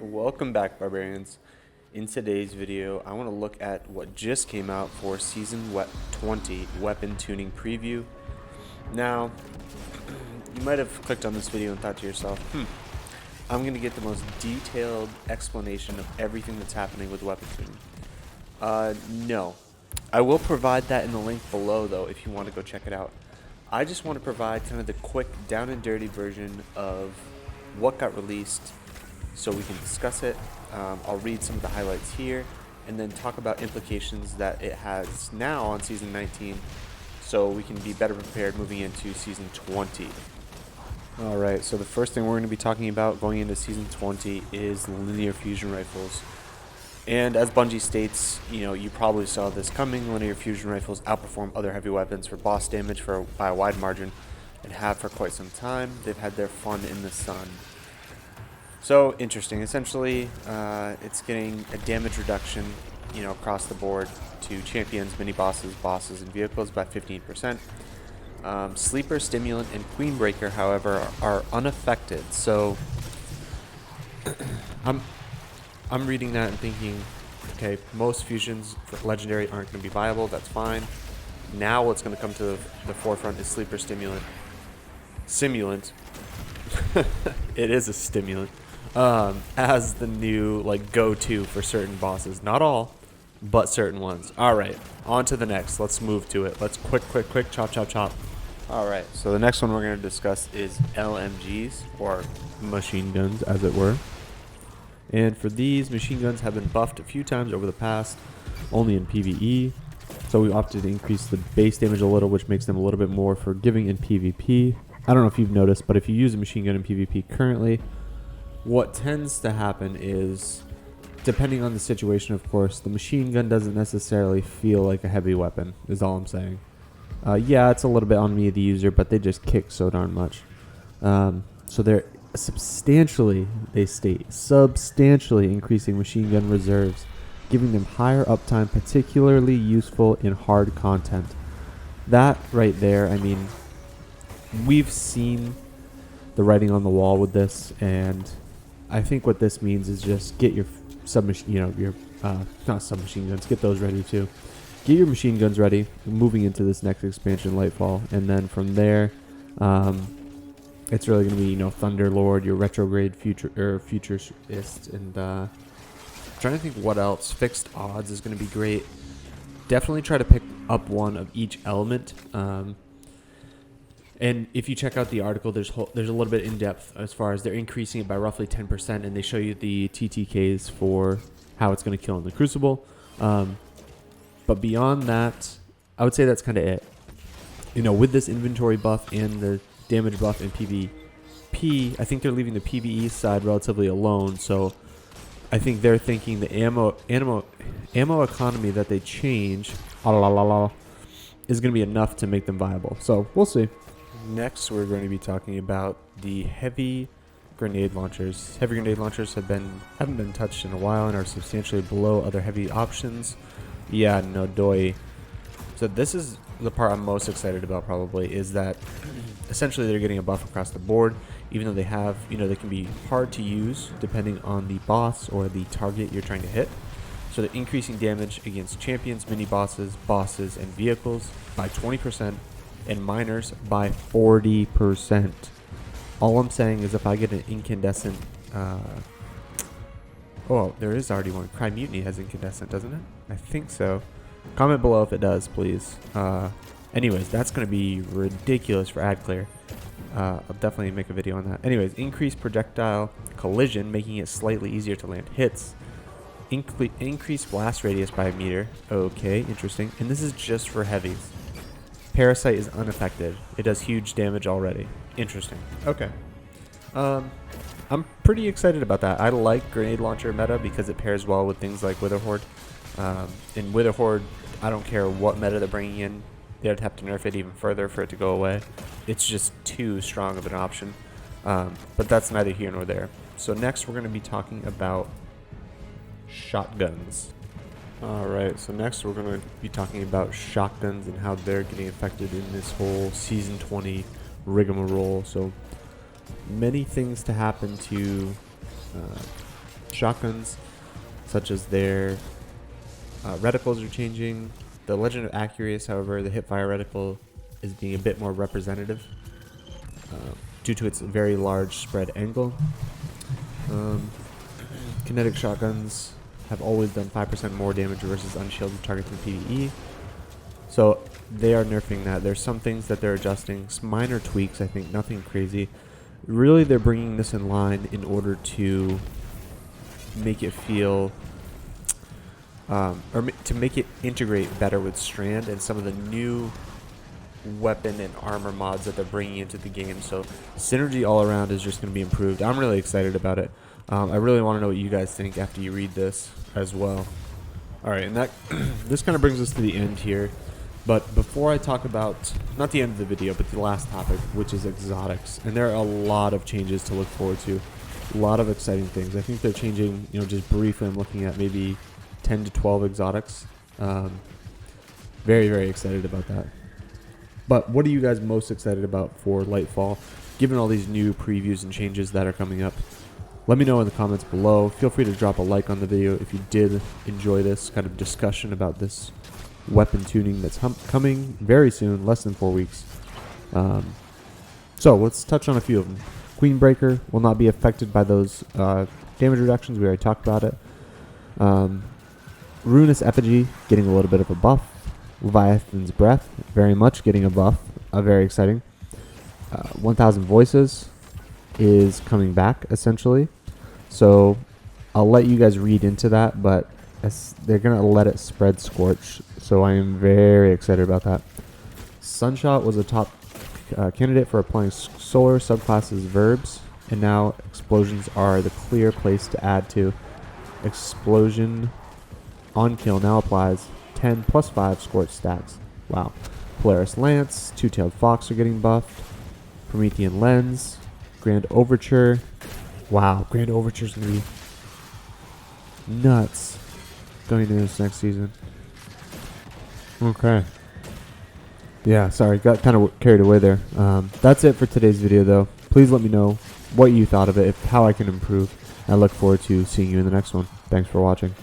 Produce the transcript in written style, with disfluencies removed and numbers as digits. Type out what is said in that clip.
Welcome back, Barbarians. In today's video, I want to look at what just came out for Season 20 Weapon Tuning Preview. Now, you might have clicked on this video and thought to yourself, I'm going to get the most detailed explanation of everything that's happening with weapon tuning. No. I will provide that in the link below, though, if you want to go check it out. I just want to provide kind of the quick, down and dirty version of what got released so we can discuss it. I'll read some of the highlights here and then talk about implications that it has now on Season 19 so we can be better prepared moving into Season 20. Alright, so the first thing we're going to be talking about going into Season 20 is linear fusion rifles. And as Bungie states, you probably saw this coming, linear fusion rifles outperform other heavy weapons for boss damage by a wide margin and have for quite some time. They've had their fun in the sun. So, interesting. Essentially, it's getting a damage reduction, across the board to champions, mini-bosses, bosses, and vehicles by 15%. Sleeper, Stimulant, and Queenbreaker, however, are unaffected. So, I'm reading that and thinking, okay, most fusions for Legendary aren't going to be viable. That's fine. Now what's going to come to the forefront is Sleeper, Stimulant. Simulant. It is a stimulant. As the new go-to for certain bosses. Not all, but certain ones. Alright, on to the next. Let's move to it. Let's quick, chop, chop, chop. Alright, so the next one we're going to discuss is LMGs, or machine guns, as it were. And for these, machine guns have been buffed a few times over the past, only in PvE. So we opted to increase the base damage a little, which makes them a little bit more forgiving in PvP. I don't know if you've noticed, but if you use a machine gun in PvP currently, what tends to happen is, depending on the situation, of course, the machine gun doesn't necessarily feel like a heavy weapon, is all I'm saying. Yeah, it's a little bit on me, the user, but they just kick so darn much. So they're substantially, they state, substantially increasing machine gun reserves, giving them higher uptime, particularly useful in hard content. That right there, I mean, we've seen the writing on the wall with this, and I think what this means is just get your submachine, not submachine guns, get those ready too. Get your machine guns ready, moving into this next expansion, Lightfall, and then from there, it's really going to be, Thunderlord, your retrograde futurist, and trying to think what else. Fixed odds is going to be great. Definitely try to pick up one of each element. And if you check out the article, there's a little bit in depth as far as they're increasing it by roughly 10%, and they show you the TTKs for how it's going to kill in the Crucible. But beyond that, I would say that's kind of it. With this inventory buff and the damage buff in PvP, I think they're leaving the PvE side relatively alone. So I think they're thinking the ammo economy that they change is going to be enough to make them viable. So we'll see. Next, we're going to be talking about the heavy grenade launchers. Heavy grenade launchers haven't been touched in a while and are substantially below other heavy options. Yeah, no doy. So this is the part I'm most excited about, probably, is that essentially they're getting a buff across the board, even though they have, they can be hard to use depending on the boss or the target you're trying to hit. So they're increasing damage against champions, mini-bosses, bosses, and vehicles by 20%, and miners by 40%. All I'm saying is if I get an incandescent... there is already one. Cry Mutiny has incandescent, doesn't it? I think so. Comment below if it does, please. Anyways, that's going to be ridiculous for AdClear. I'll definitely make a video on that. Anyways, increased projectile collision, making it slightly easier to land hits. Increased blast radius by a meter. Okay, interesting. And this is just for heavies. Parasite is unaffected. It does huge damage already. Interesting. Okay. I'm pretty excited about that. I like grenade launcher meta because it pairs well with things like Witherhoard. In Witherhoard, I don't care what meta they're bringing in. They'd have to nerf it even further for it to go away. It's just too strong of an option. But that's neither here nor there. So next we're going to be talking about shotguns. Alright, so next we're going to be talking about shotguns and how they're getting affected in this whole Season 20 rigmarole. So many things to happen to shotguns, such as their reticles are changing. The Legend of Acurius, however, the hipfire reticle is being a bit more representative due to its very large spread angle. Kinetic shotguns have always done 5% more damage versus unshielded targets in PvE. So they are nerfing that. There's some things that they're adjusting, some minor tweaks, I think, nothing crazy. Really, they're bringing this in line in order to make it feel, to make it integrate better with Strand and some of the new weapon and armor mods that they're bringing into the game. So synergy all around is just going to be improved. I'm really excited about it. I really want to know what you guys think after you read this as well. All right, and that this kind of brings us to the end here. But before I talk about, not the end of the video, but the last topic, which is exotics. And there are a lot of changes to look forward to. A lot of exciting things. I think they're changing, just briefly I'm looking at maybe 10 to 12 exotics. Very, very excited about that. But what are you guys most excited about for Lightfall, given all these new previews and changes that are coming up? Let me know in the comments below. Feel free to drop a like on the video if you did enjoy this kind of discussion about this weapon tuning that's coming very soon, less than 4 weeks. So let's touch on a few of them. Queenbreaker will not be affected by those damage reductions. We already talked about it. Ruinous Effigy getting a little bit of a buff. Leviathan's Breath very much getting a buff. Very exciting. 1000 Voices is coming back essentially. So I'll let you guys read into that, but they're going to let it spread Scorch. So I am very excited about that. Sunshot was a top candidate for applying solar subclasses verbs, and now explosions are the clear place to add to. Explosion on kill now applies 10 plus 5 Scorch stacks. Wow. Polaris Lance, Two-Tailed Fox are getting buffed. Promethean Lens, Grand Overture. Wow, Grand Overture's going to be nuts going into this next season. Okay. Yeah, sorry, got kind of carried away there. That's it for today's video, though. Please let me know what you thought of it, how I can improve. I look forward to seeing you in the next one. Thanks for watching.